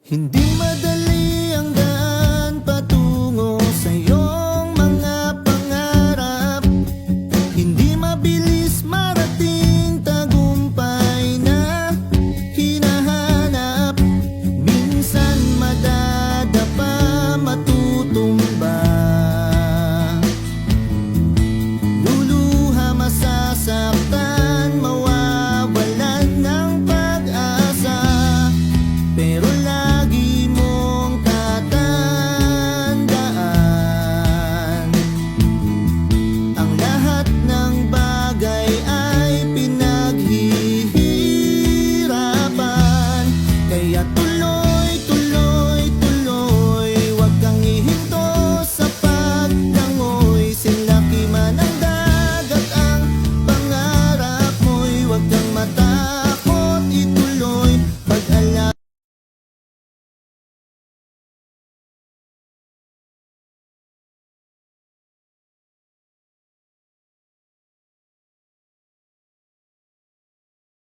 Hindi madali ang daan patungo sa iyong mga pangarap. Hindi mabilis marating tagumpay na hinahanap. Minsan madadapa, matutumba, luluha, masasaktan, mawawalan ng pag-asa. Pero lagi mong tatandaan, ang lahat ng bagay ay pinaghihirapan. Kaya